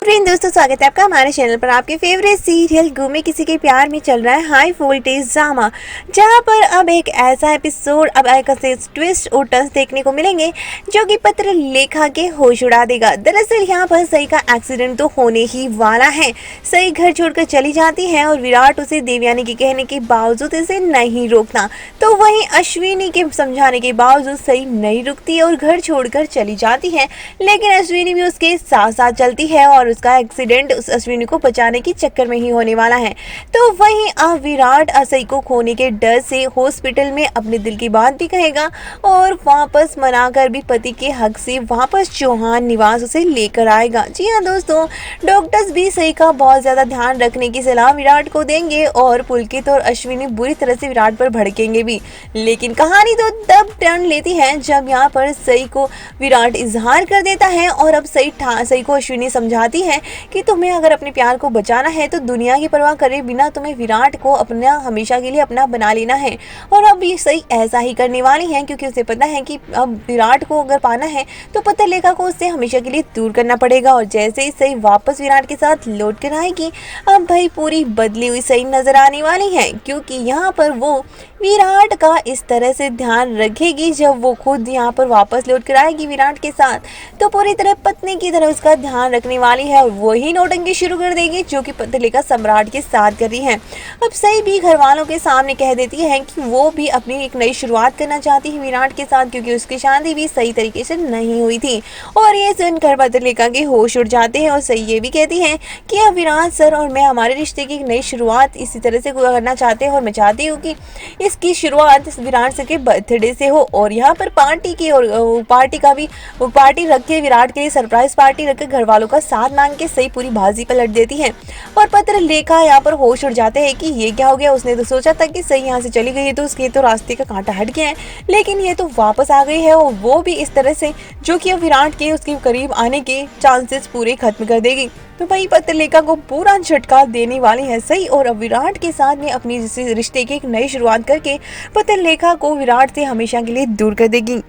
Friend दोस्तों, स्वागत है आपका हमारे चैनल पर। आपके फेवरेट सीरियल गुमे किसी के प्यार में चल रहा है हाई वोल्टेज ड्रामा, जहां पर अब एक ऐसा एपिसोड, अब एक ऐसे ट्विस्ट और टर्न्स देखने को मिलेंगे जो कि पत्र लेखा के होश उड़ा देगा। दरअसल यहाँ पर सई का एक्सीडेंट तो होने ही वाला है। सई घर छोड़कर चली जाती है और विराट उसे देवयानी के कहने के बावजूद इसे नहीं रोकता, तो वहीं अश्विनी के समझाने के बावजूद सई नहीं रुकती और घर छोड़कर चली जाती है। लेकिन अश्विनी भी उसके साथ साथ चलती है और उसका एक्सीडेंट उस अश्विनी को बचाने के चक्कर में ही होने वाला है। तो वहीं अब विराट सई को खोने के डर से हॉस्पिटल में अपने दिल की बात भी कहेगा और वापस मनाकर भी पति के हक से वापस चौहान निवास उसे लेकर आएगा। जी हाँ दोस्तों, डॉक्टर्स भी सई का बहुत ज्यादा ध्यान रखने की सलाह विराट को देंगे और पुलकित और अश्विनी बुरी तरह से विराट पर भड़केंगे भी। लेकिन कहानी तो तब टर्न लेती है जब यहाँ पर सई को विराट इजहार कर देता है और अब सई को अश्विनी समझाती है कि तुम्हें अगर अपने प्यार को बचाना है तो दुनिया की परवाह करे बिना तुम्हें विराट को अपना हमेशा के लिए अपना बना लेना है। और अब ये सई ऐसा ही करने वाली है क्योंकि उसे पता है कि अब विराट को अगर पाना है तो पत्र लेखा को उससे हमेशा के लिए दूर करना पड़ेगा। और जैसे ही सई वापस विराट के साथ लौट कर आएगी, अब भाई पूरी बदली हुई सई नजर आने वाली है, क्योंकि यहाँ पर वो विराट का इस तरह से ध्यान रखेगी। जब वो खुद यहाँ पर वापस लौट कर आएगी विराट के साथ, तो पूरी तरह पत्नी की तरह उसका ध्यान रखने वाली है और वही नौटंकी शुरू कर देगी जो कि पत्रलेखा सम्राट के साथ कर रही है। अब सई भी घर वालों के सामने कह देती है कि वो भी अपनी एक नई शुरुआत करना चाहती है विराट के साथ, क्योंकि उसकी शादी भी सही तरीके से नहीं हुई थी। और ये सुनकर पत्रलेखा के होश उड़ जाते हैं और सई ये भी कहती है कि अब विराट सर और मैं हमारे रिश्ते की एक नई शुरुआत इसी तरह से करना चाहते हैं और मैं चाहती हूँ कि इसकी शुरुआत विराट सर के बर्थडे से हो। और यहाँ पर पार्टी की और पार्टी रख के विराट के लिए सरप्राइज पार्टी रखकर घर वालों का साथ मांग के सही पूरी बाजी पलट देती है। और पत्र लेखा यहाँ पर होश उड़ जाते हैं कि ये क्या हो गया। उसने तो सोचा था कि सही यहाँ से चली गई है तो उसके तो रास्ते का कांटा हट गया है, लेकिन ये तो वापस आ गई है और वो भी इस तरह से जो कि अब विराट के उसके करीब आने के चांसेस पूरे खत्म कर देगी। तो भाई पत्रलेखा को पूरा झटका देने वाली है सही और अब विराट के साथ में अपनी रिश्ते की एक नई शुरुआत करके पत्रलेखा को विराट से हमेशा के लिए दूर कर देगी।